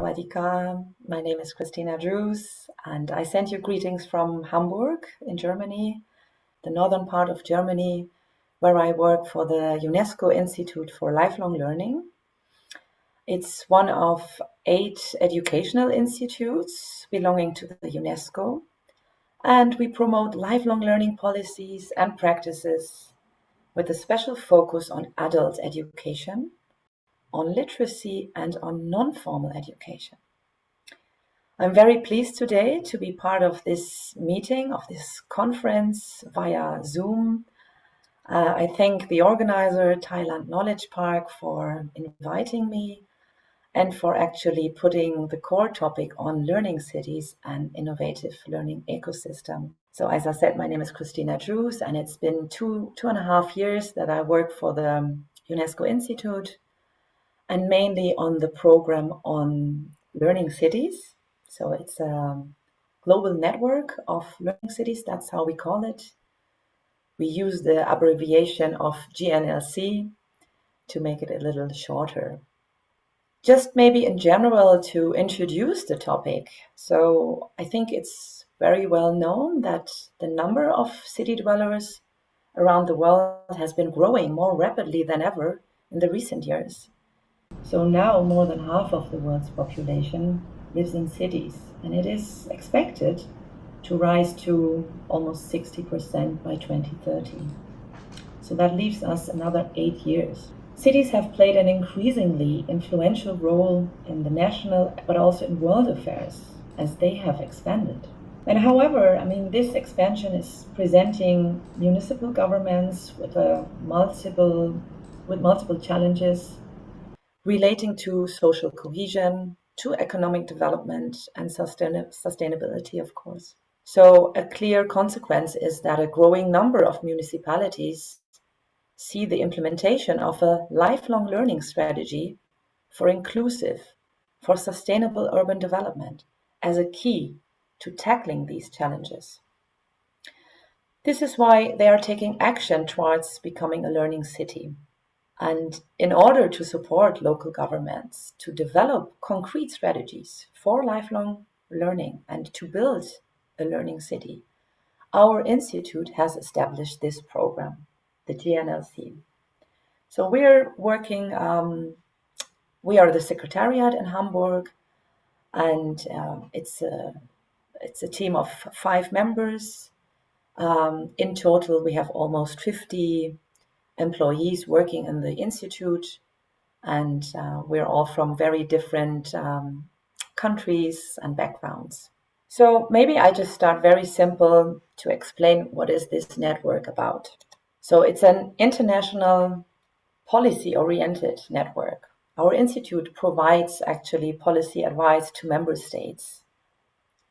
Savadika. My name is Christina Drews, and I send you greetings from Hamburg in Germany, the northern part of Germany, where I work for the UNESCO Institute for Lifelong Learning. It's one of 8 educational institutes belonging to the UNESCO, and we promote lifelong learning policies and practices with a special focus on adult education, on literacy, and on non-formal education. I'm very pleased today to be part of this meeting, of this conference via Zoom. I thank the organizer, Thailand Knowledge Park, for inviting me and for actually putting the core topic on learning cities and innovative learning ecosystem. So as I said, my name is Christina Drews, and it's been two and a half years that I work for the UNESCO Institute, and mainly on the program on learning cities. So it's a global network of learning cities, that's how we call it. We use the abbreviation of GNLC to make it a little shorter. Just maybe in general to introduce the topic. So I think it's very well known that the number of city dwellers around the world has been growing more rapidly than ever in the recent years. So now more than half of the world's population lives in cities, and it is expected to rise to almost 60% by 2030. So that leaves us another 8 years. Cities have played an increasingly influential role in the national but also in world affairs as they have expanded. And however, this expansion is presenting municipal governments with multiple challenges relating to social cohesion, to economic development, and sustainability, of course. So a clear consequence is that a growing number of municipalities see the implementation of a lifelong learning strategy for inclusive, for sustainable urban development as a key to tackling these challenges. This is why they are taking action towards becoming a learning city. And in order to support local governments to develop concrete strategies for lifelong learning and to build a learning city, our institute has established this program, the GNLC. So we're working, we are the secretariat in Hamburg, and it's a team of 5 members. In total, we have almost 50 employees working in the institute, and we're all from very different countries and backgrounds. So maybe I just start very simple to explain what is this network about. So it's an international policy-oriented network. Our institute provides actually policy advice to member states,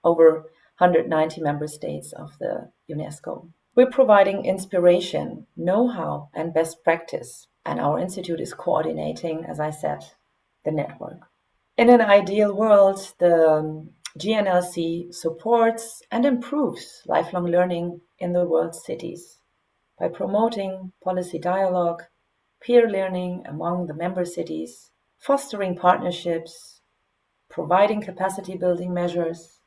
over 190 member states of the UNESCO. We're providing inspiration, know-how, and best practice, and our institute is coordinating, as I said, the network. In an ideal world, the GNLC supports and improves lifelong learning in the world's cities by promoting policy dialogue, peer learning among the member cities, fostering partnerships, providing capacity building measures,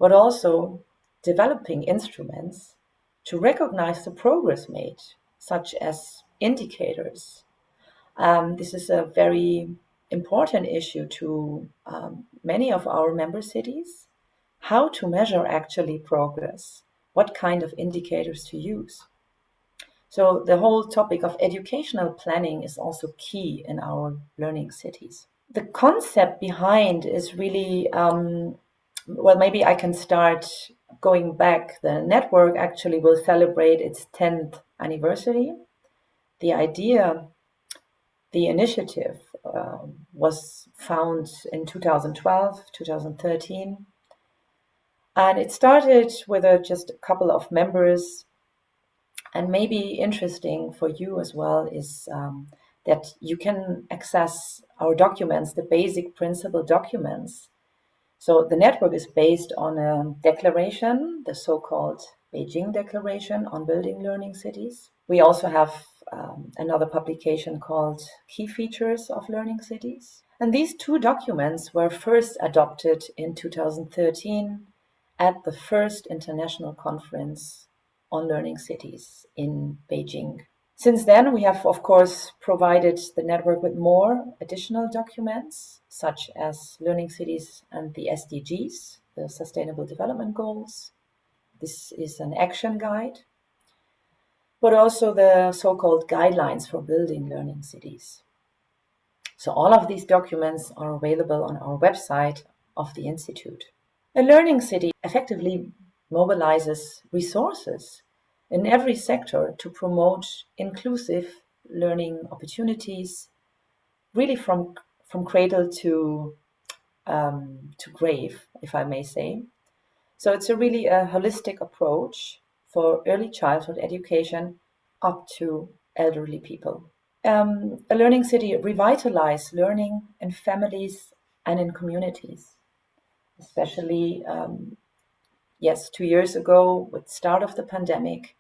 but also developing instruments to recognize the progress made, such as indicators. This is a very important issue to many of our member cities, how to measure actually progress, what kind of indicators to use. So the whole topic of educational planning is also key in our learning cities. The concept behind is really, maybe I can start going back. The network actually will celebrate its 10th anniversary. The idea, the initiative was found in 2012, 2013. And it started with just a couple of members. And maybe interesting for you as well is that you can access our documents, the basic principle documents. So the network is based on a declaration, the so-called Beijing Declaration on Building Learning Cities. We also have another publication called Key Features of Learning Cities. And these two documents were first adopted in 2013 at the first international conference on learning cities in Beijing. Since then, we have, of course, provided the network with more additional documents, such as Learning Cities and the SDGs, the Sustainable Development Goals. This is an action guide, but also the so-called guidelines for building learning cities. So all of these documents are available on our website of the Institute. A learning city effectively mobilizes resources in every sector to promote inclusive learning opportunities, really from cradle to grave, if I may say. So it's really a holistic approach for early childhood education up to elderly people. A learning city revitalizes learning in families and in communities, especially 2 years ago, with the start of the pandemic,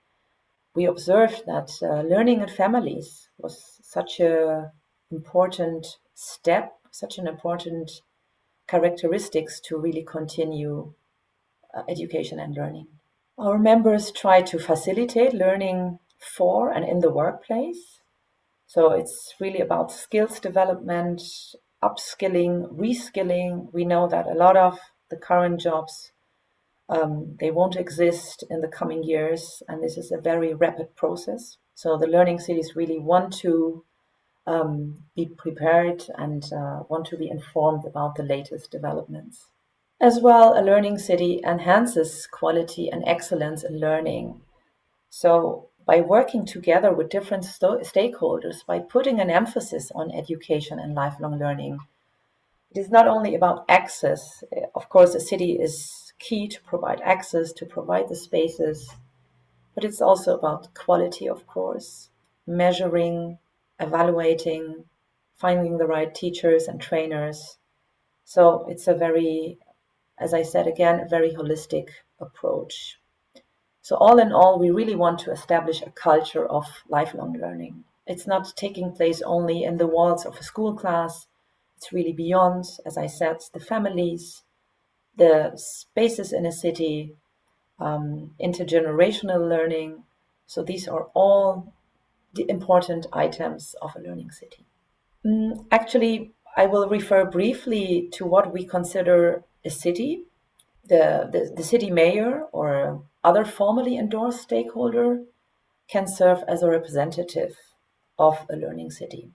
we observed that learning in families was such an important step, such an important characteristics to really continue education and learning. Our members try to facilitate learning for and in the workplace. So it's really about skills development, upskilling, reskilling. We know that a lot of the current jobs they won't exist in the coming years, and this is a very rapid process. So the learning cities really want to be prepared and want to be informed about the latest developments. As well, a learning city enhances quality and excellence in learning. So by working together with different stakeholders, by putting an emphasis on education and lifelong learning, it is not only about access. Of course, a city is key to provide access, to provide the spaces, but it's also about quality, of course, measuring, evaluating, finding the right teachers and trainers. So it's a very, as I said again, a very holistic approach. So all in all, we really want to establish a culture of lifelong learning. It's not taking place only in the walls of a school class. It's really beyond, as I said, the families, the spaces in a city, intergenerational learning. So these are all the important items of a learning city. Actually, I will refer briefly to what we consider a city. The city mayor or other formally endorsed stakeholder can serve as a representative of a learning city.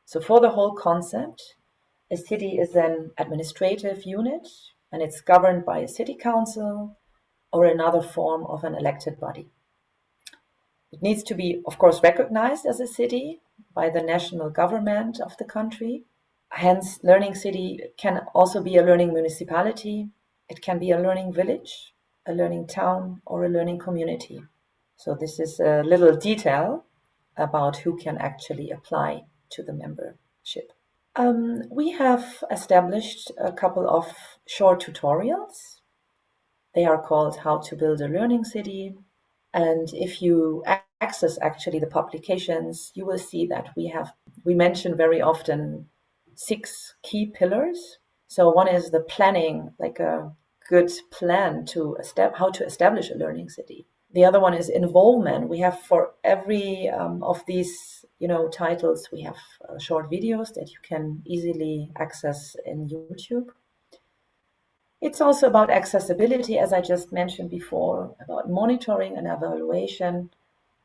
So for the whole concept, a city is an administrative unit, and it's governed by a city council or another form of an elected body. It needs to be, of course, recognized as a city by the national government of the country. Hence, learning city can also be a learning municipality. It can be a learning village, a learning town, or a learning community. So this is a little detail about who can actually apply to the membership. We have established a couple of short tutorials. They are called How to Build a Learning City. And if you access actually the publications, you will see that we mention very often 6 key pillars. So one is the planning, like a good plan to how to establish a learning city. The other one is involvement. We have for every of these titles, we have short videos that you can easily access in YouTube. It's also about accessibility, as I just mentioned before, about monitoring and evaluation,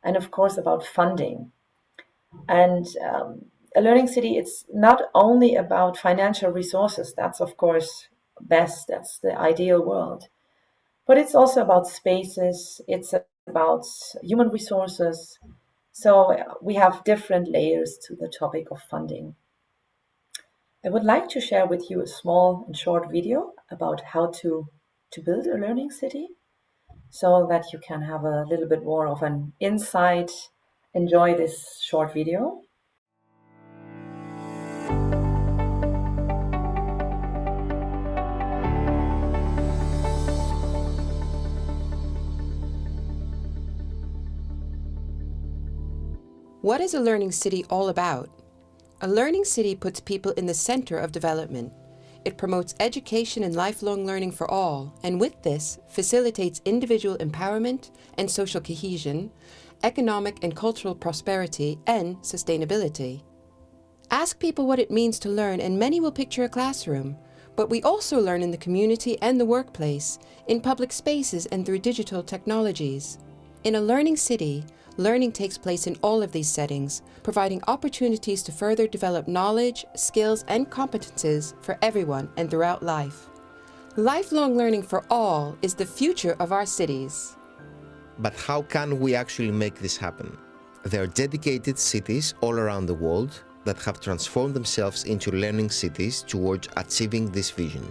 and of course about funding. And a learning city, it's not only about financial resources. That's of course best. That's the ideal world. But it's also about spaces. It's about human resources. So we have different layers to the topic of funding. I would like to share with you a small and short video about how to build a learning city so that you can have a little bit more of an insight. Enjoy this short video. What is a learning city all about? A learning city puts people in the center of development. It promotes education and lifelong learning for all, and with this, facilitates individual empowerment and social cohesion, economic and cultural prosperity, and sustainability. Ask people what it means to learn, and many will picture a classroom. But we also learn in the community and the workplace, in public spaces and through digital technologies. In a learning city, learning takes place in all of these settings, providing opportunities to further develop knowledge, skills, and competences for everyone and throughout life. Lifelong learning for all is the future of our cities. But how can we actually make this happen? There are dedicated cities all around the world that have transformed themselves into learning cities towards achieving this vision.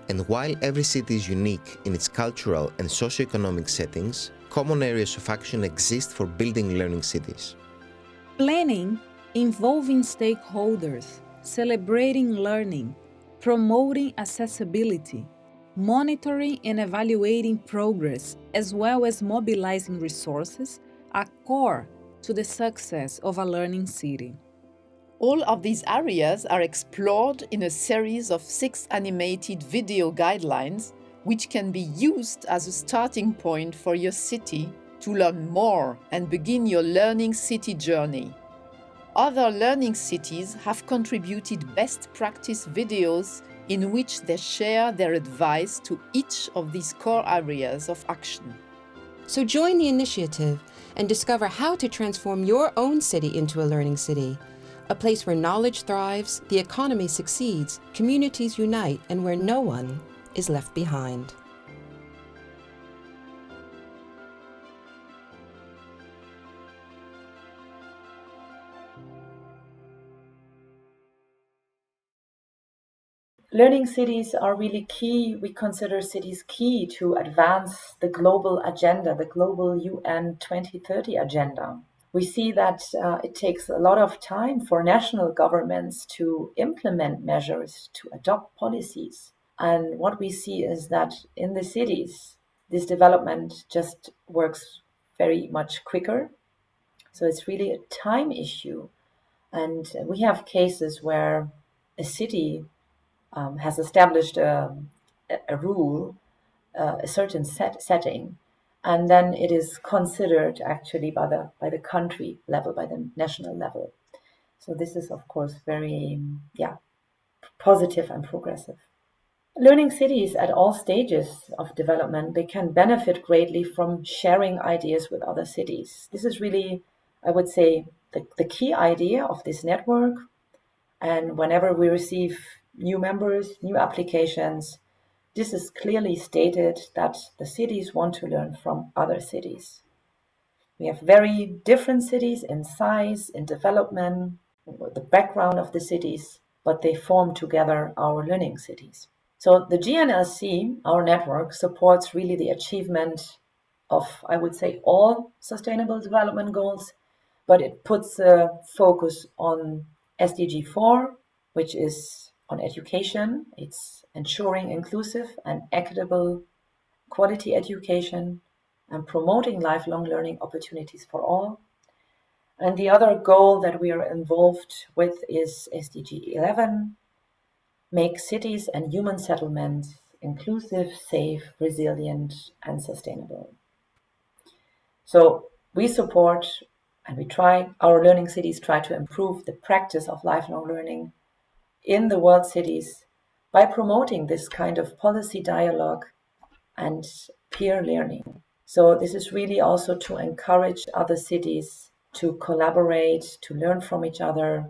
And while every city is unique in its cultural and socio-economic settings, common areas of action exist for building learning cities. Planning, involving stakeholders, celebrating learning, promoting accessibility, monitoring and evaluating progress, as well as mobilizing resources, are core to the success of a learning city. All of these areas are explored in a series of 6 animated video guidelines, which can be used as a starting point for your city to learn more and begin your learning city journey. Other learning cities have contributed best practice videos in which they share their advice to each of these core areas of action. So join the initiative and discover how to transform your own city into a learning city, a place where knowledge thrives, the economy succeeds, communities unite, and where no one is left behind. Learning cities are really key. We consider cities key to advance the global agenda, the global UN 2030 agenda. We see that it takes a lot of time for national governments to implement measures, to adopt policies. And what we see is that in the cities, this development just works very much quicker. So it's really a time issue. And we have cases where a city has established a rule, a certain setting, and then it is considered actually by the country level, by the national level. So this is, of course, very positive and progressive. Learning cities at all stages of development, they can benefit greatly from sharing ideas with other cities. This is really, I would say, the key idea of this network. And whenever we receive new members, new applications, this is clearly stated that the cities want to learn from other cities. We have very different cities in size, in development, the background of the cities, but they form together our learning cities. So the GNLC, our network, supports really the achievement of, I would say, all sustainable development goals, but it puts a focus on SDG 4, which is on education. It's ensuring inclusive and equitable quality education and promoting lifelong learning opportunities for all. And the other goal that we are involved with is SDG 11, make cities and human settlements inclusive, safe, resilient, and sustainable. So we support and our learning cities try to improve the practice of lifelong learning in the world cities by promoting this kind of policy dialogue and peer learning. So this is really also to encourage other cities to collaborate, to learn from each other.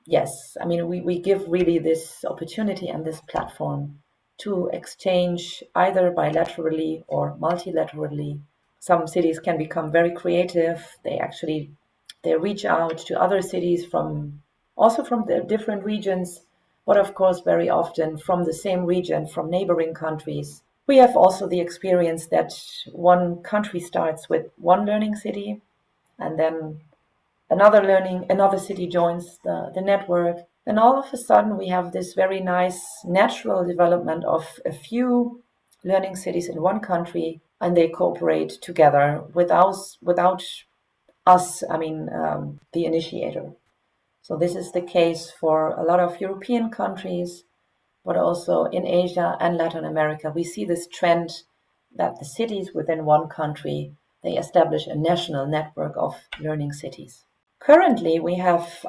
Yes, I mean, we give really this opportunity and this platform to exchange either bilaterally or multilaterally. Some cities can become very creative. They reach out to other cities from the different regions, but of course, very often from the same region, from neighboring countries. We have also the experience that one country starts with one learning city, and then another city joins the network. And all of a sudden, we have this very nice natural development of a few learning cities in one country, and they cooperate together without us, the initiator. So this is the case for a lot of European countries, but also in Asia and Latin America. We see this trend that the cities within one country, they establish a national network of learning cities. Currently, we have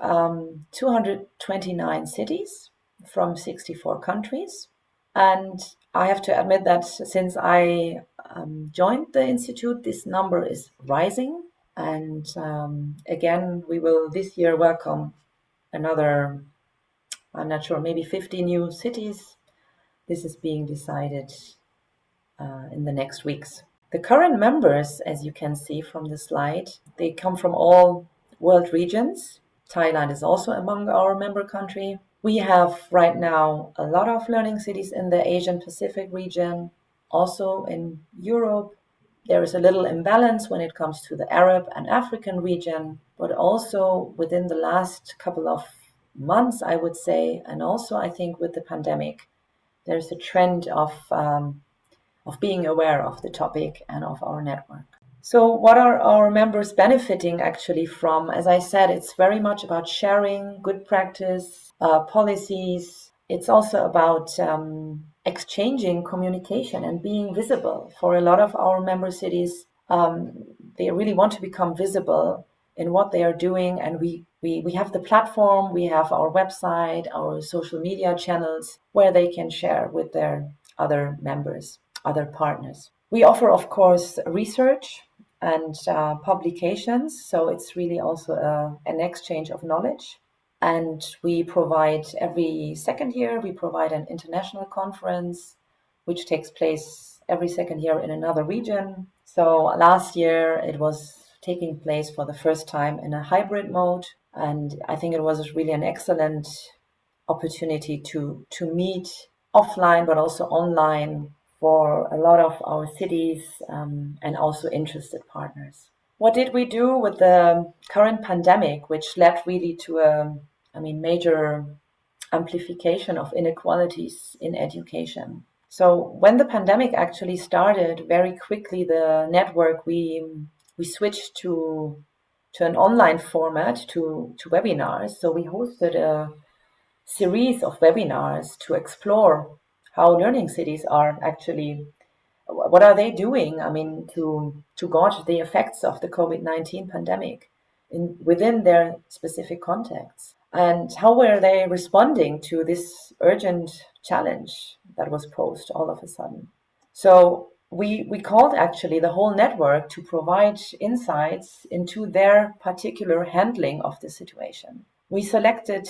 229 cities from 64 countries. And I have to admit that since I joined the Institute, this number is rising. And again, we will this year welcome another, I'm not sure, maybe 50 new cities. This is being decided in the next weeks. The current members, as you can see from the slide, they come from all world regions. Thailand is also among our member country. We have right now a lot of learning cities in the Asian Pacific region, also in Europe. There is a little imbalance when it comes to the Arab and African region, but also within the last couple of months, I would say, and also I think with the pandemic, there's a trend of being aware of the topic and of our network. So what are our members benefiting actually from? As I said, it's very much about sharing good practice, policies. It's also about exchanging communication and being visible. For a lot of our member cities, they really want to become visible in what they are doing. And we have the platform, we have our website, our social media channels where they can share with their other members, other partners. We offer, of course, research and publications. So it's really also an exchange of knowledge. And we provide every second year, we provide an international conference, which takes place every second year in another region. So last year it was taking place for the first time in a hybrid mode. And I think it was really an excellent opportunity to meet offline, but also online for a lot of our cities and also interested partners. What did we do with the current pandemic, which led really to a major amplification of inequalities in education? So when the pandemic actually started, very quickly the network, we switched to an online format, to webinars. So we hosted a series of webinars to explore how learning cities are actually, what are they doing? To gauge the effects of the COVID-19 pandemic within their specific contexts. And how were they responding to this urgent challenge that was posed all of a sudden? So we called actually the whole network to provide insights into their particular handling of the situation. We selected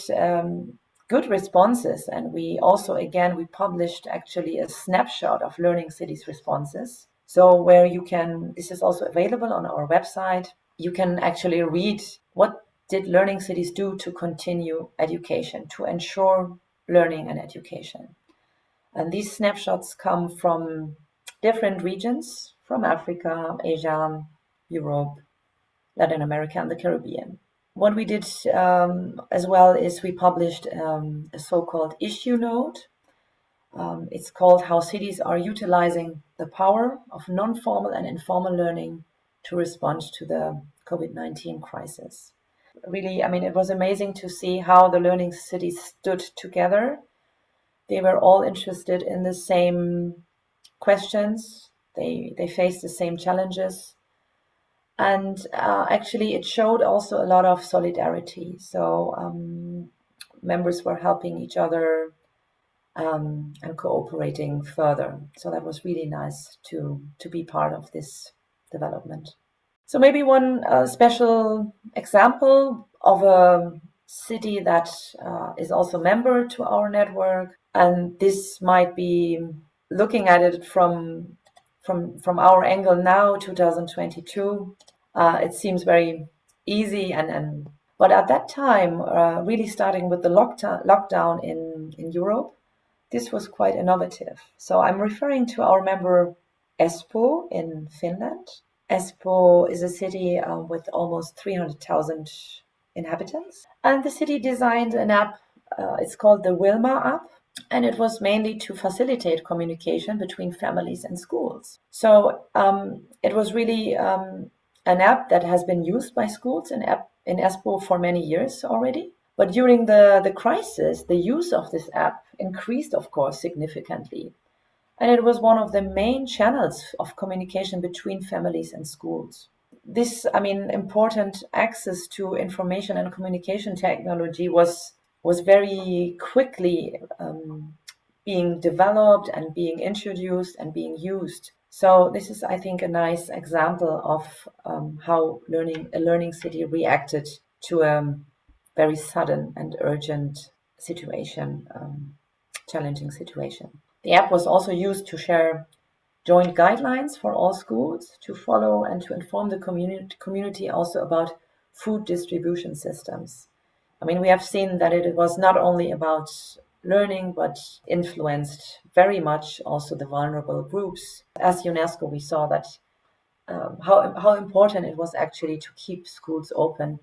good responses, and we also, again, we published actually a snapshot of learning cities responses. So where you can, this is also available on our website, you can actually read what did learning cities do to continue education, to ensure learning and education. And these snapshots come from different regions, from Africa, Asia, Europe, Latin America, and the Caribbean. What we did as well is we published a so-called issue note. It's called How Cities Are Utilizing the Power of Non-Formal and Informal Learning to Respond to the COVID-19 Crisis. Really, it was amazing to see how the learning cities stood together. They were all interested in the same questions. They faced the same challenges. And actually, it showed also a lot of solidarity. So members were helping each other and cooperating further. So that was really nice to be part of this development. So maybe one special example of a city that is also a member to our network. And this might be looking at it from our angle now, 2022. It seems very easy, but at that time, really starting with the lockdown in Europe, this was quite innovative. So I'm referring to our member Espoo in Finland. Espoo is a city with almost 300,000 inhabitants. And the city designed an app, it's called the Wilma app. And it was mainly to facilitate communication between families and schools. So it was really an app that has been used by schools in Espoo for many years already. But during the crisis, the use of this app increased, of course, significantly. And it was one of the main channels of communication between families and schools. This, important access to information and communication technology was very quickly being developed and being introduced and being used. So this is, I think, a nice example of how a learning city reacted to a very sudden and urgent situation, challenging situation. The app was also used to share joint guidelines for all schools to follow and to inform the community also about food distribution systems. We have seen that it was not only about learning, but influenced very much also the vulnerable groups. As UNESCO, we saw that how important it was actually to keep schools open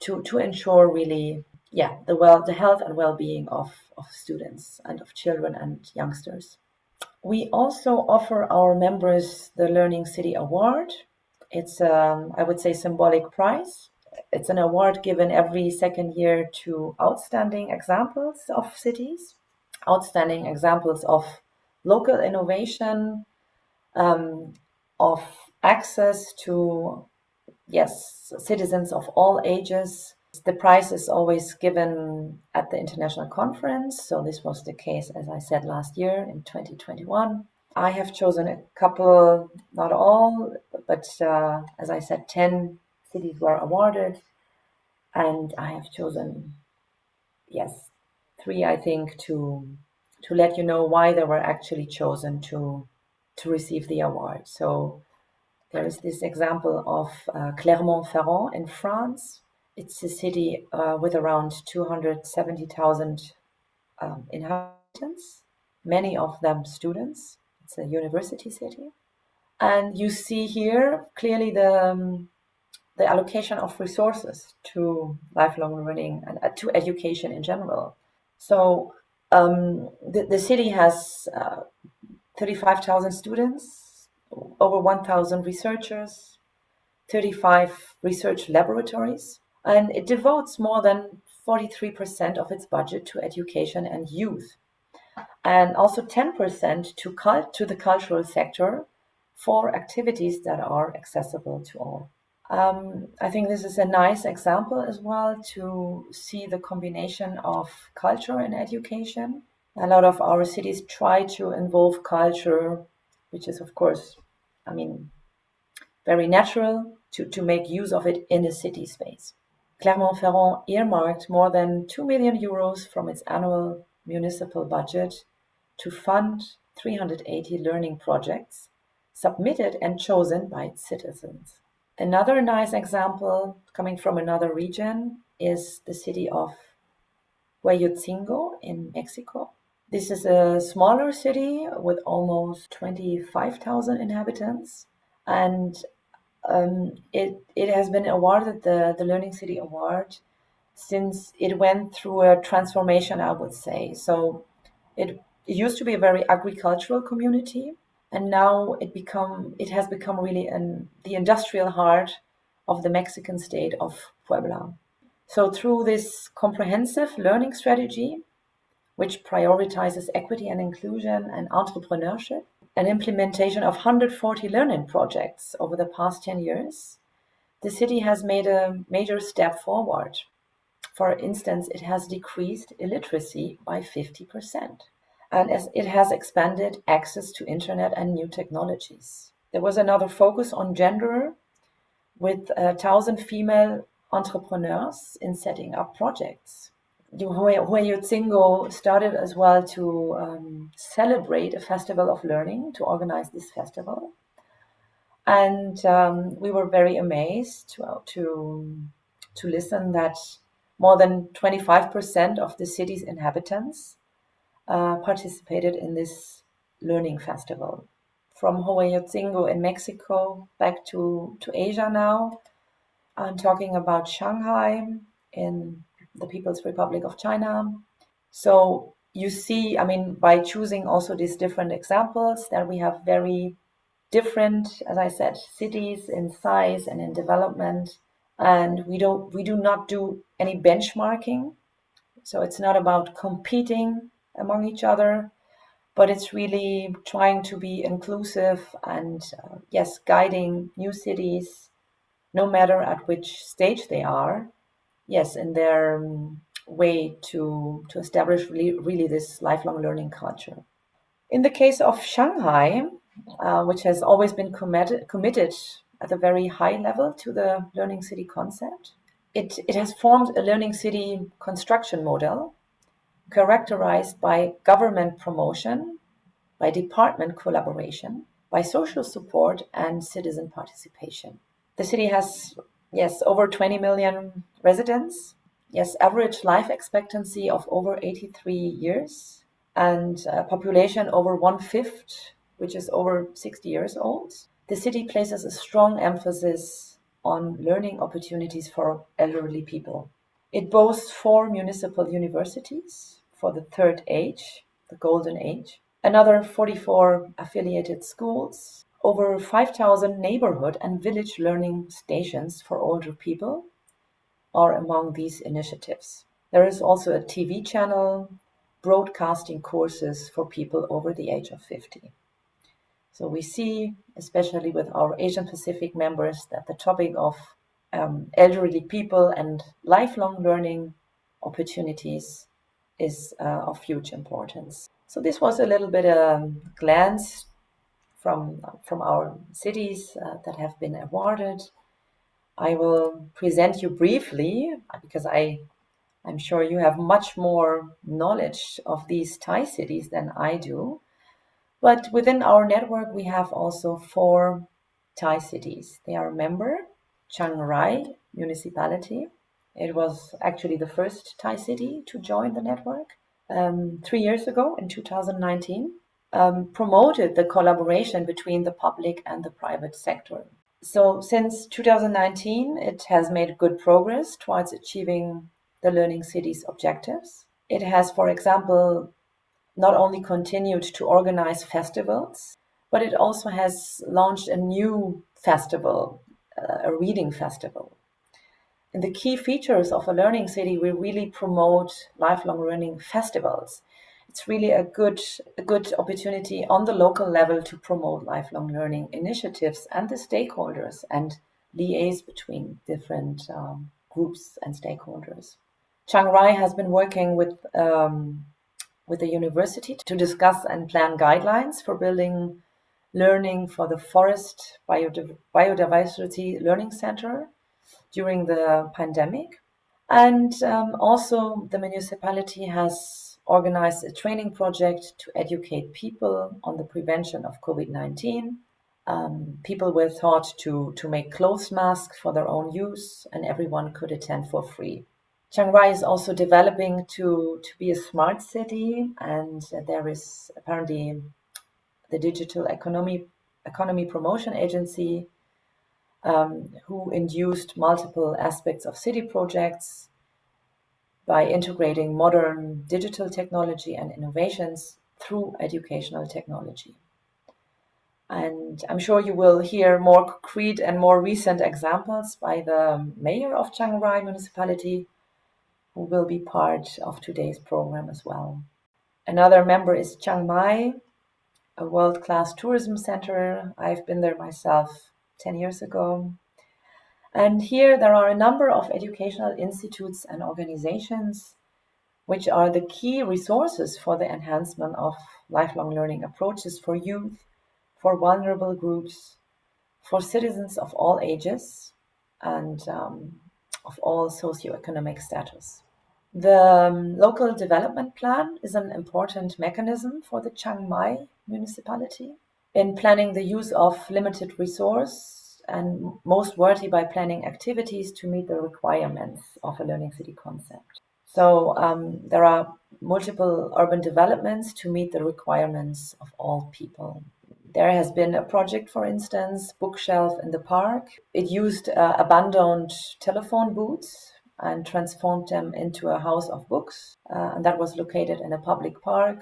to ensure really, the health and well-being of students and of children and youngsters. We also offer our members the Learning City Award. It's, I would say, symbolic prize. It's an award given every second year to outstanding examples of cities, outstanding examples of local innovation, of access to, citizens of all ages. The prize is always given at the international conference. So this was the case, as I said, last year in 2021. I have chosen a couple, not all, but as I said, 10 cities were awarded. And I have chosen, 3, I think, to let you know why they were actually chosen to receive the award. So there is this example of Clermont-Ferrand in France. It's a city with around 270,000 inhabitants, many of them students. It's a university city. And you see here clearly the allocation of resources to lifelong learning and to education in general. So the city has 35,000 students, over 1,000 researchers, 35 research laboratories, and it devotes more than 43% of its budget to education and youth, and also 10% to the cultural sector for activities that are accessible to all. I think this is a nice example as well to see the combination of culture and education. A lot of our cities try to involve culture, which is, of course, very natural to make use of it in a city space. Clermont-Ferrand earmarked more than 2 million euros from its annual municipal budget to fund 380 learning projects submitted and chosen by its citizens. Another nice example coming from another region is the city of Huejotzingo in Mexico. This is a smaller city with almost 25,000 inhabitants, and it has been awarded the Learning City Award since it went through a transformation, I would say. So it used to be a very agricultural community, and now it has become really the industrial heart of the Mexican state of Puebla. So through this comprehensive learning strategy, which prioritizes equity and inclusion and entrepreneurship, an implementation of 140 learning projects over the past 10 years, the city has made a major step forward. For instance, it has decreased illiteracy by 50%. And as it has expanded access to internet and new technologies. There was another focus on gender with 1,000 female entrepreneurs in setting up projects. Huejotzingo started as well to celebrate a festival of learning, to organize this festival. And we were very amazed to listen that more than 25% of the city's inhabitants participated in this learning festival. From Huejotzingo in Mexico back to Asia now, I'm talking about Shanghai in the People's Republic of China. So you see, by choosing also these different examples, that we have very different, as I said, cities in size and in development, and we do not do any benchmarking. So it's not about competing among each other, but it's really trying to be inclusive and, yes, guiding new cities, no matter at which stage they are, yes, in their way to establish really this lifelong learning culture. In the case of Shanghai, which has always been committed at a very high level to the learning city concept, it has formed a learning city construction model characterized by government promotion, by department collaboration, by social support and citizen participation. The city has, yes, over 20 million residents, yes, average life expectancy of over 83 years, and a population over 1/5, which is over 60 years old. The city places a strong emphasis on learning opportunities for elderly people. It boasts 4 municipal universities for the third age, the golden age, another 44 affiliated schools, over 5,000 neighborhood and village learning stations for older people are among these initiatives. There is also a TV channel broadcasting courses for people over the age of 50. So we see, especially with our Asian Pacific members, that the topic of elderly people and lifelong learning opportunities is of huge importance. So this was a little bit a glance from our cities that have been awarded. I will present you briefly because I'm sure you have much more knowledge of these Thai cities than I do. But within our network, we have also 4 Thai cities. They are a member, Chiang Mai municipality. It was actually the first Thai city to join the network 3 years ago in 2019, promoted the collaboration between the public and the private sector. So since 2019, it has made good progress towards achieving the Learning Cities objectives. It has, for example, not only continued to organize festivals, but it also has launched a new festival, a reading festival. And the key features of a learning city, we really promote lifelong learning festivals. It's really a good opportunity on the local level to promote lifelong learning initiatives and the stakeholders and liaise between different groups and stakeholders. Chiang Mai has been working with the university to discuss and plan guidelines for building learning for the Forest Biodiversity Learning Center during the pandemic. And also the municipality has organized a training project to educate people on the prevention of COVID-19. People were taught to make cloth masks for their own use, and everyone could attend for free. Chiang Mai is also developing to be a smart city, and there is apparently the Digital Economy Promotion Agency who induced multiple aspects of city projects by integrating modern digital technology and innovations through educational technology. And I'm sure you will hear more concrete and more recent examples by the mayor of Chiang Mai municipality, who will be part of today's program as well. Another member is Chiang Mai, a world-class tourism center. I've been there myself 10 years ago. And here there are a number of educational institutes and organizations which are the key resources for the enhancement of lifelong learning approaches for youth, for vulnerable groups, for citizens of all ages and of all socioeconomic status. The local development plan is an important mechanism for the Chiang Mai municipality in planning the use of limited resource and most worthy by planning activities to meet the requirements of a learning city concept. So there are multiple urban developments to meet the requirements of all people. There has been a project, for instance, Bookshelf in the Park. It used abandoned telephone booths and transformed them into a house of books, and that was located in a public park.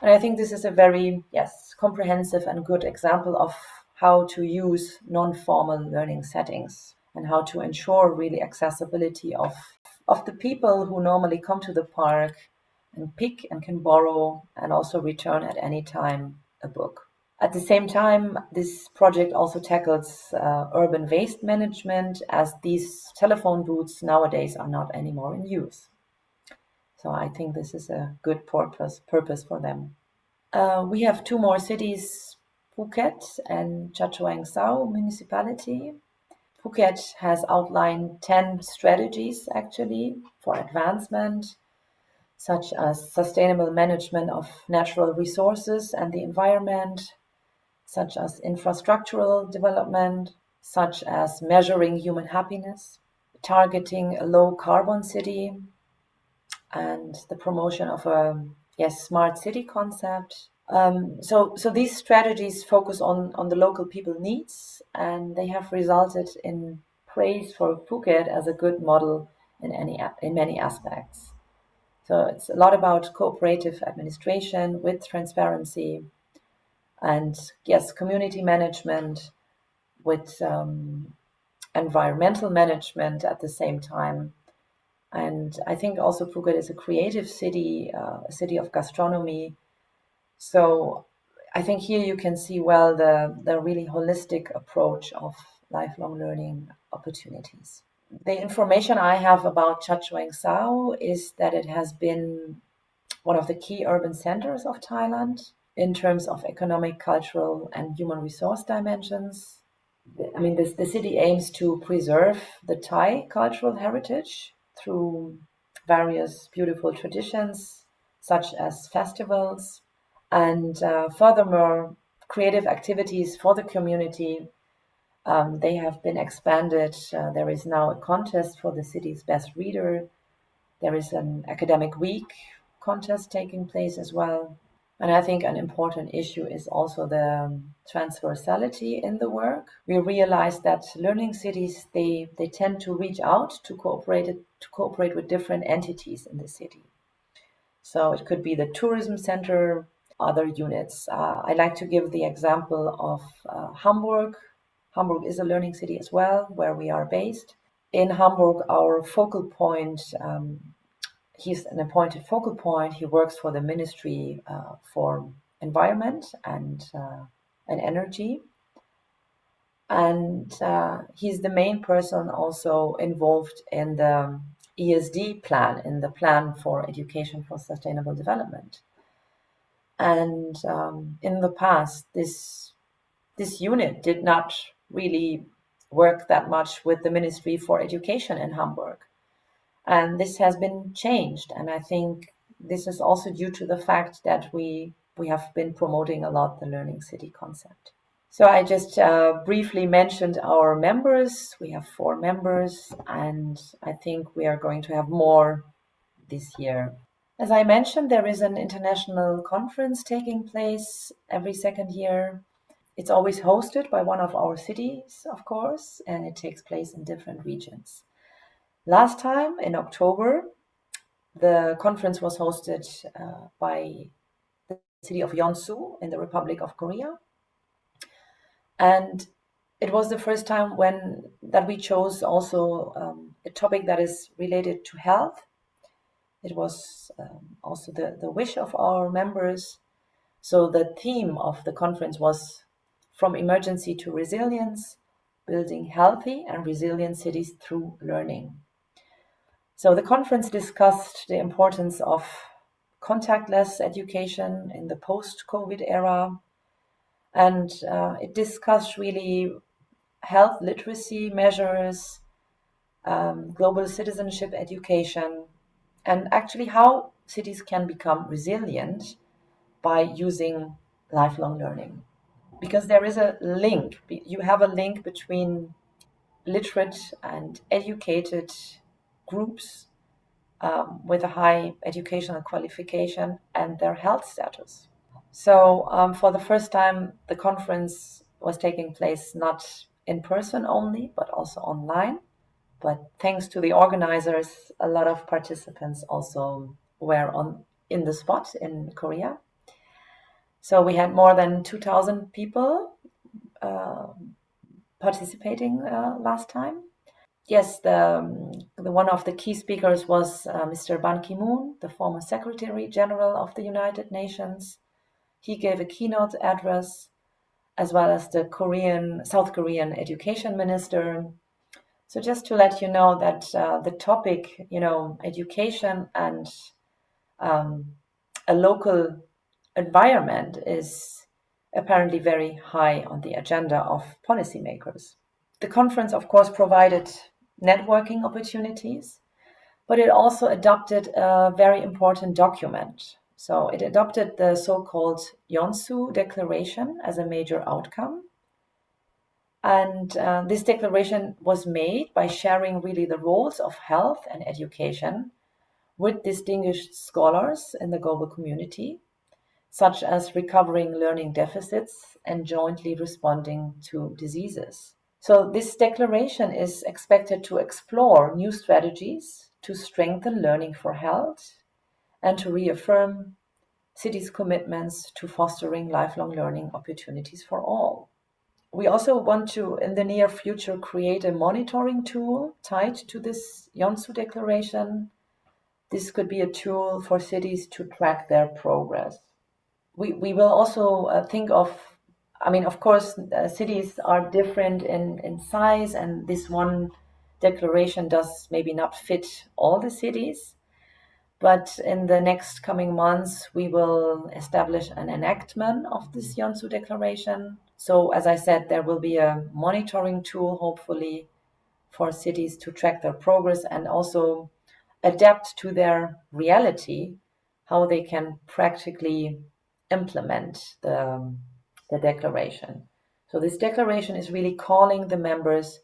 And I think this is a very, comprehensive and good example of how to use non-formal learning settings and how to ensure really accessibility of the people who normally come to the park and pick and can borrow and also return at any time a book. At the same time, this project also tackles urban waste management, as these telephone booths nowadays are not anymore in use. So I think this is a good purpose for them. We have two more cities, Phuket and Chachuang municipality. Phuket has outlined 10 strategies actually for advancement, such as sustainable management of natural resources and the environment, such as infrastructural development, such as measuring human happiness, targeting a low carbon city, and the promotion of a smart city concept. So these strategies focus on the local people needs, and they have resulted in praise for Phuket as a good model in many aspects. So it's a lot about cooperative administration with transparency, and community management with environmental management at the same time. And I think also Phuket is a creative city, a city of gastronomy. So I think here you can see well the really holistic approach of lifelong learning opportunities. The information I have about Chachuang Sao is that it has been one of the key urban centers of Thailand in terms of economic, cultural, and human resource dimensions. I mean, the city aims to preserve the Thai cultural heritage through various beautiful traditions, such as festivals, and furthermore, creative activities for the community. They have been expanded. There is now a contest for the city's best reader. There is an academic week contest taking place as well. And I think an important issue is also the transversality in the work. We realize that learning cities, they tend to reach out to cooperate with different entities in the city. So it could be the tourism center, other units. I like to give the example of Hamburg. Hamburg is a learning city as well, where we are based. In Hamburg, our focal point, he's an appointed focal point. He works for the Ministry for Environment and Energy. And he's the main person also involved in the ESD plan, in the Plan for Education for Sustainable Development. And in the past, this unit did not really work that much with the Ministry for Education in Hamburg. And this has been changed. And I think this is also due to the fact that we have been promoting a lot the learning city concept. So I just briefly mentioned our members. We have 4 members, and I think we are going to have more this year. As I mentioned, there is an international conference taking place every second year. It's always hosted by one of our cities, of course, and it takes place in different regions. Last time, in October, the conference was hosted by the city of Yonsu in the Republic of Korea. And it was the first time that we chose also a topic that is related to health. It was also the wish of our members. So the theme of the conference was From Emergency to Resilience, Building Healthy and Resilient Cities Through Learning. So the conference discussed the importance of contactless education in the post-COVID era. And it discussed really health literacy measures, global citizenship education, and actually how cities can become resilient by using lifelong learning. Because there is a link, you have a link between literate and educated groups with a high educational qualification and their health status. So for the first time, the conference was taking place not in person only, but also online. But thanks to the organizers, a lot of participants also were in the spot in Korea. So we had more than 2,000 people participating last time. yes, the one of the key speakers was Mr. Ban Ki-moon, the former Secretary General of the United Nations. He gave a keynote address, as well as the South Korean education minister. So just to let you know that the topic, education and a local environment is apparently very high on the agenda of policymakers. The conference, of course, provided networking opportunities, but it also adopted a very important document. So it adopted the so-called Yonsu Declaration as a major outcome. And this declaration was made by sharing really the roles of health and education with distinguished scholars in the global community, such as recovering learning deficits and jointly responding to diseases. So this declaration is expected to explore new strategies to strengthen learning for health and to reaffirm cities' commitments to fostering lifelong learning opportunities for all. We also want to, in the near future, create a monitoring tool tied to this Yonsu Declaration. This could be a tool for cities to track their progress. We will also think of, of course, cities are different in size, and this one declaration does maybe not fit all the cities. But in the next coming months, we will establish an enactment of this Yonsu Declaration. So, as I said, there will be a monitoring tool, hopefully, for cities to track their progress and also adapt to their reality, how they can practically implement the declaration. So this declaration is really calling the members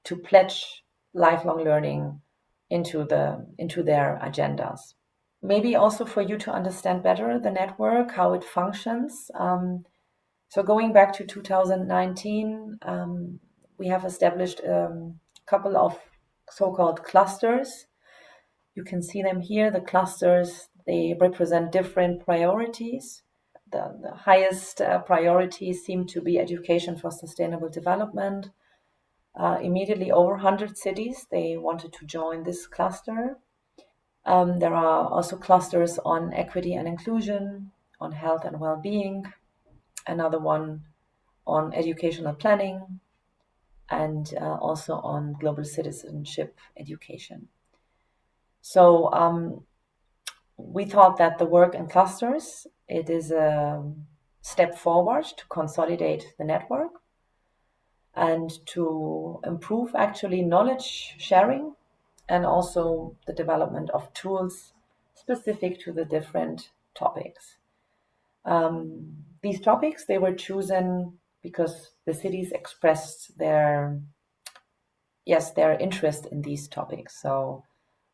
to pledge lifelong learning into their agendas. Maybe also for you to understand better the network, how it functions. So going back to 2019, we have established a couple of so-called clusters. You can see them here. The clusters, they represent different priorities. The highest priorities seem to be education for sustainable development. Immediately over 100 cities, they wanted to join this cluster. There are also clusters on equity and inclusion, on health and well-being, another one on educational planning, and also on global citizenship education. So we thought that the work in clusters, it is a step forward to consolidate the network and to improve actually knowledge sharing and also the development of tools specific to the different topics. These topics, they were chosen because the cities expressed their interest in these topics. So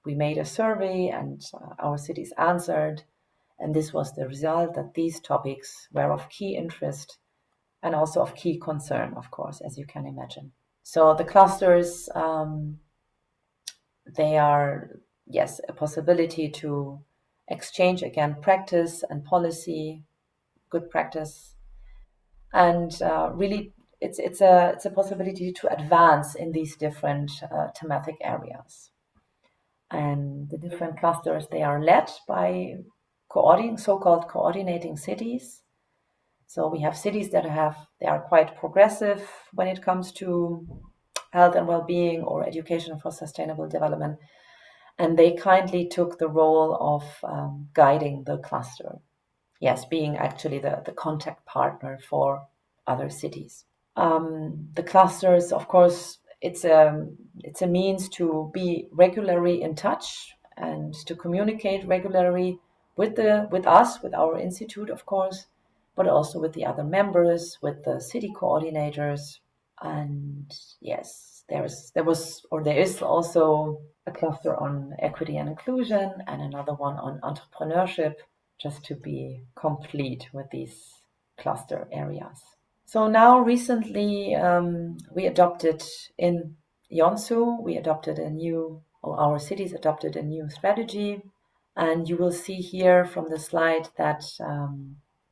we made a survey and our cities answered, and this was the result that these topics were of key interest and also of key concern, of course, as you can imagine. So the clusters, they are, yes, a possibility to exchange again practice and policy, good practice, and really it's a possibility to advance in these different thematic areas. And the different clusters, they are led by so-called coordinating cities. So we have cities they are quite progressive when it comes to health and well-being or education for sustainable development. And they kindly took the role of guiding the cluster. Yes, being actually the contact partner for other cities. The clusters, of course, it's a means to be regularly in touch and to communicate regularly with us, with our institute, of course, but also with the other members, with the city coordinators. And yes, there is also a cluster on equity and inclusion and another one on entrepreneurship, just to be complete with these cluster areas. So now recently we adopted in Yonsu, our cities adopted a new strategy. And you will see here from the slide that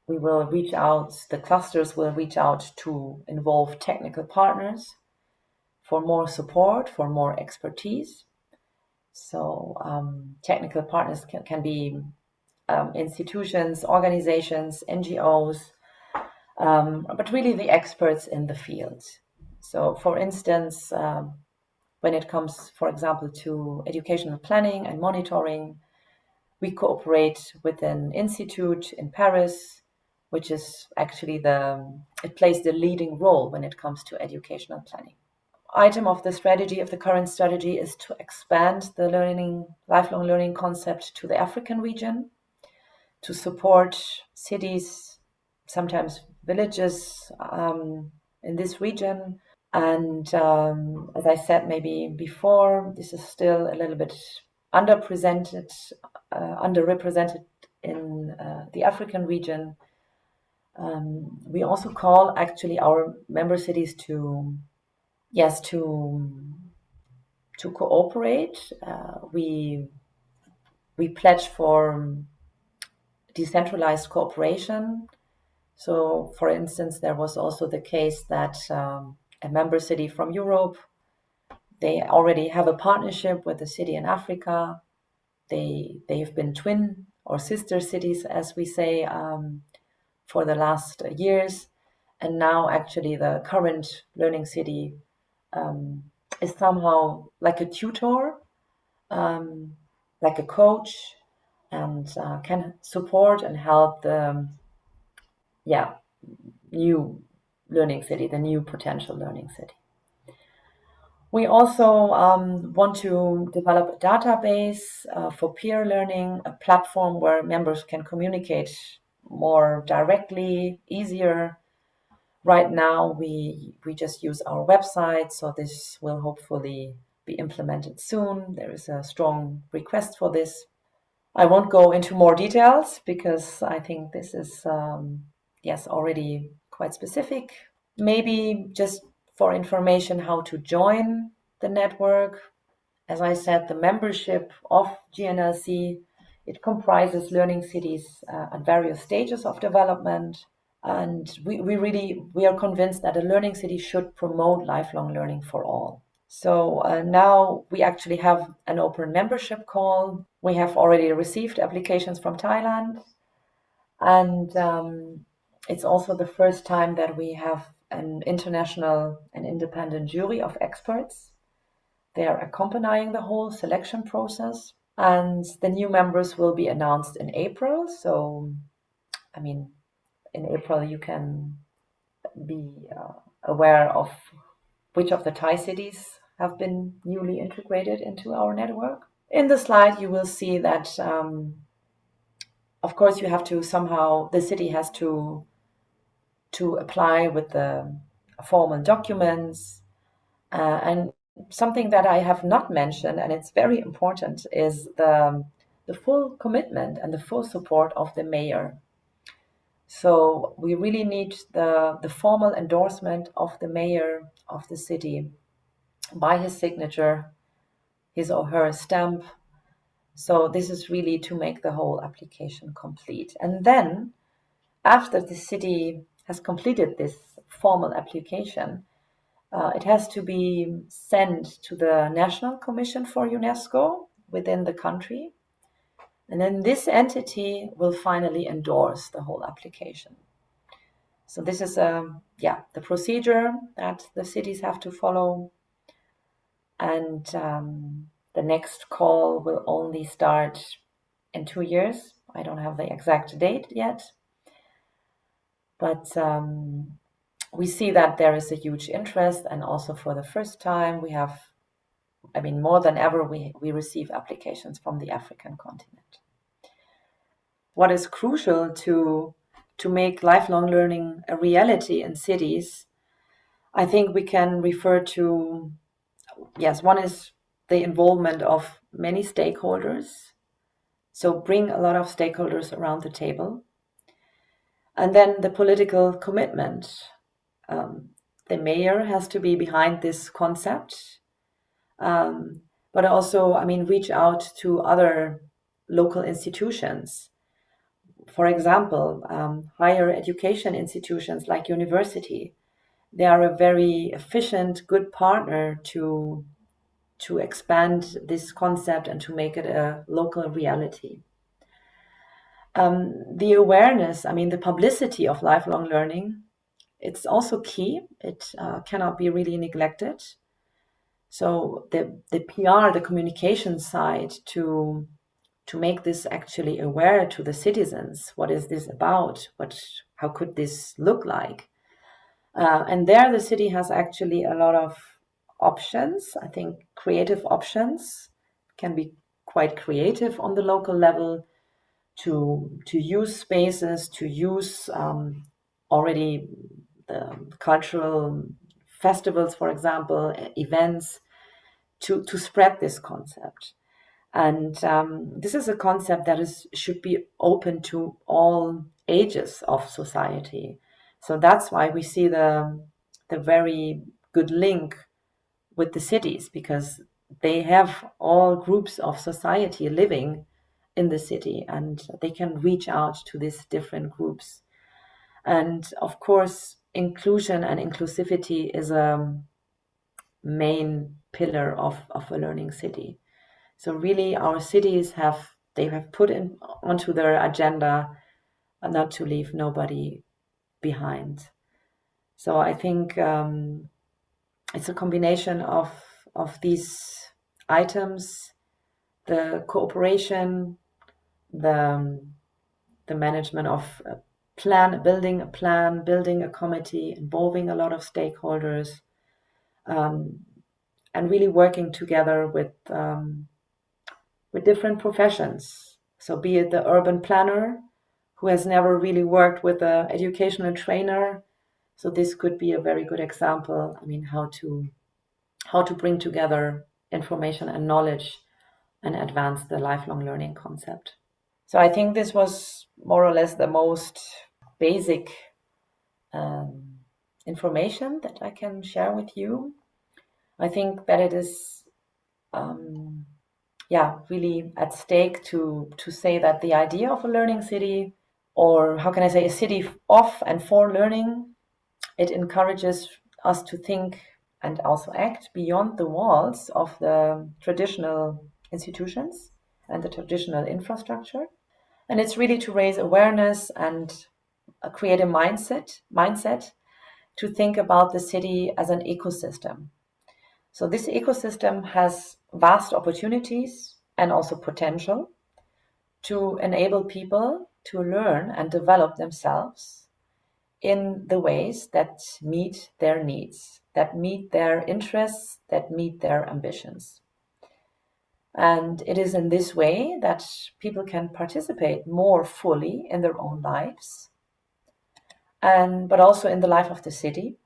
the clusters will reach out to involve technical partners for more support, for more expertise. So technical partners can be institutions, organizations, NGOs, but really the experts in the field. So for instance, when it comes, for example, to educational planning and monitoring, we cooperate with an institute in Paris, which is actually it plays the leading role when it comes to educational planning. Item of the strategy, of the current strategy, is to expand the lifelong learning concept to the African region, to support cities, sometimes villages in this region. And as I said maybe before, this is still a little bit underrepresented in the African region. We also call actually our member cities to cooperate. We pledge for decentralized cooperation. So, for instance, there was also the case that a member city from Europe, they already have a partnership with a city in Africa. They've been twin or sister cities, as we say, for the last years. And now actually the current learning city is somehow like a tutor, like a coach, and can support and help the new learning city, the new potential learning city. We also want to develop a database for peer learning, a platform where members can communicate more directly, easier. Right now, we just use our website, so this will hopefully be implemented soon. There is a strong request for this. I won't go into more details because I think this is, already quite specific. Maybe just for information how to join the network. As I said, the membership of GNLC, it comprises learning cities at various stages of development. And we are convinced that a learning city should promote lifelong learning for all. So now we actually have an open membership call. We have already received applications from Thailand. And it's also the first time that we have an international and independent jury of experts. They are accompanying the whole selection process. And the new members will be announced in April. So, in April, you can be aware of which of the Thai cities have been newly integrated into our network. In the slide, you will see that, of course, you have to somehow, the city has to apply with the formal documents. And something that I have not mentioned, and it's very important, is the full commitment and the full support of the mayor. So we really need the formal endorsement of the mayor of the city by his signature, his or her stamp. So this is really to make the whole application complete. And then after the city has completed this formal application, it has to be sent to the National Commission for UNESCO within the country. And then this entity will finally endorse the whole application. So this is the procedure that the cities have to follow. And the next call will only start in 2 years. I don't have the exact date yet. But we see that there is a huge interest, and also for the first time we have, more than ever, we receive applications from the African continent. What is crucial to make lifelong learning a reality in cities, I think we can refer to, one is the involvement of many stakeholders. So bring a lot of stakeholders around the table. And then the political commitment. The mayor has to be behind this concept, but also, reach out to other local institutions. For example, higher education institutions like university. they are a very efficient, good partner to expand this concept and to make it a local reality. The awareness, the publicity of lifelong learning, it's also key. It cannot be really neglected. So the PR, the communication side, to make this actually aware to the citizens. What is this about? How could this look like? And there the city has actually a lot of options. I think creative options can be quite creative on the local level to use spaces, to use already the cultural festivals, for example, events, to spread this concept. And this is a concept that should be open to all ages of society. So that's why we see the very good link with the cities, because they have all groups of society living in the city and they can reach out to these different groups. And of course, inclusion and inclusivity is a main pillar of a learning city. So really our cities have put onto their agenda not to leave nobody behind. So I think it's a combination of these items, the cooperation, the management of building a committee, involving a lot of stakeholders, and really working together with different professions. So be it the urban planner who has never really worked with an educational trainer. So this could be a very good example. How to bring together information and knowledge and advance the lifelong learning concept. So I think this was more or less the most basic information that I can share with you. I think that it is really at stake to say that the idea of a learning city, or how can I say, a city of and for learning, it encourages us to think and also act beyond the walls of the traditional institutions and the traditional infrastructure. And it's really to raise awareness and create a mindset to think about the city as an ecosystem. So this ecosystem has vast opportunities and also potential to enable people to learn and develop themselves in the ways that meet their needs, that meet their interests, that meet their ambitions. And it is in this way that people can participate more fully in their own lives, but also in the life of the city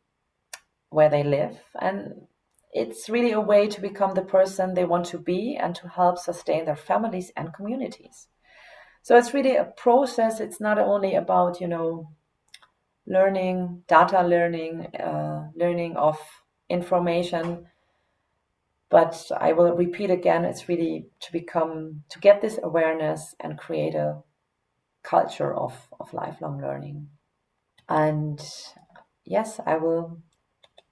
where they live. And it's really a way to become the person they want to be and to help sustain their families and communities. So it's really a process. It's not only about, learning, data learning, learning of information, but I will repeat again, it's really to get this awareness and create a culture of lifelong learning. And yes, I will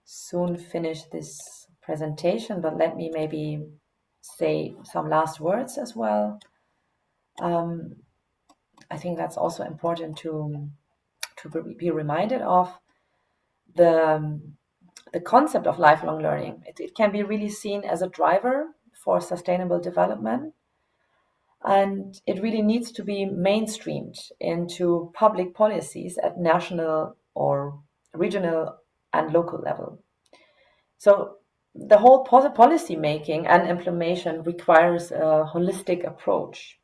soon finish this presentation, but let me maybe say some last words as well. I think that's also important to be reminded of. The concept of lifelong learning, it can be really seen as a driver for sustainable development, and it really needs to be mainstreamed into public policies at national or regional and local level. So the whole policy making and implementation requires a holistic approach.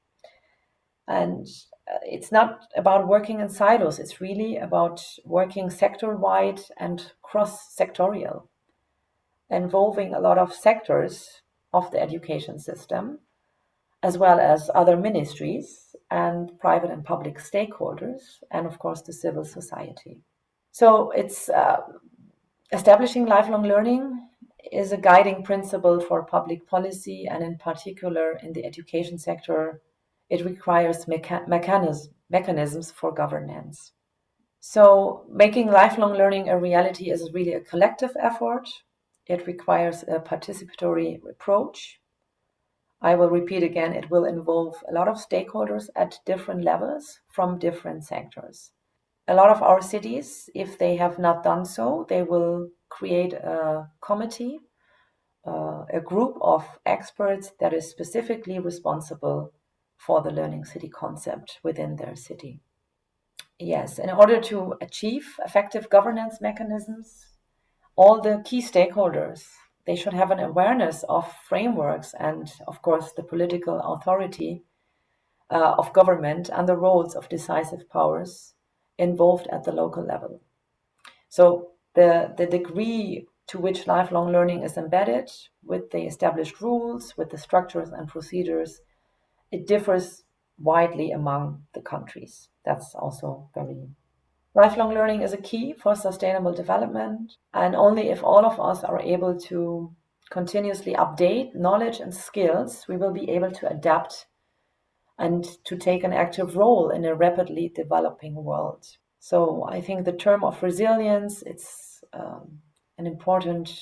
And it's not about working in silos. It's really about working sector-wide and cross-sectorial, involving a lot of sectors of the education system, as well as other ministries and private and public stakeholders, and of course the civil society. So it's establishing lifelong learning is a guiding principle for public policy, and in particular in the education sector, it requires mechanisms for governance. So making lifelong learning a reality is really a collective effort. It requires a participatory approach. I will repeat again, it will involve a lot of stakeholders at different levels from different sectors. A lot of our cities, if they have not done so, they will create a committee, a group of experts that is specifically responsible for the learning city concept within their city. Yes, in order to achieve effective governance mechanisms, all the key stakeholders, they should have an awareness of frameworks and, of course, the political authority of government and the roles of decisive powers involved at the local level. So the degree to which lifelong learning is embedded with the established rules, with the structures and procedures, it differs widely among the countries. That's also very... Lifelong learning is a key for sustainable development, and only if all of us are able to continuously update knowledge and skills, we will be able to adapt and to take an active role in a rapidly developing world. So I think the term of resilience, it's an important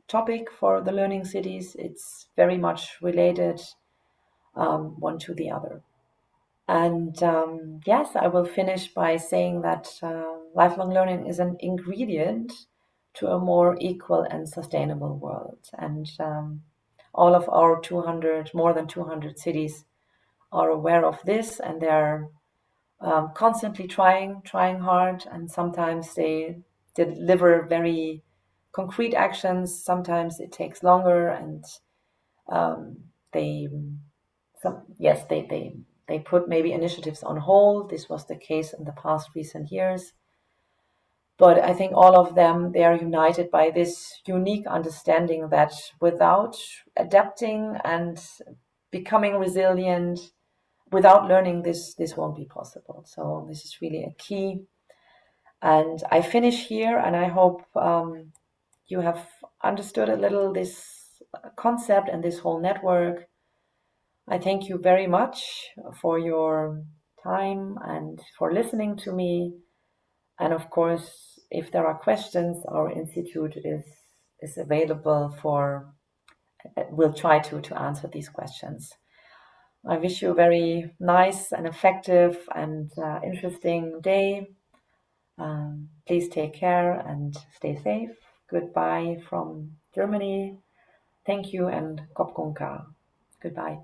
topic for the learning cities. It's very much related one to the other. And yes, I will finish by saying that lifelong learning is an ingredient to a more equal and sustainable world. And all of our more than 200 cities are aware of this, and they're constantly trying hard, and sometimes they deliver very concrete actions. Sometimes it takes longer, and they put maybe initiatives on hold. This was the case in the past recent years. But I think all of them, they are united by this unique understanding that without adapting and becoming resilient, without learning, this won't be possible. So this is really a key. And I finish here, and I hope you have understood a little this concept and this whole network. I thank you very much for your time and for listening to me. And of course, if there are questions, our institute is available we'll try to answer these questions. I wish you a very nice and effective and interesting day. Please take care and stay safe. Goodbye from Germany. Thank you and Kopkunka. Goodbye.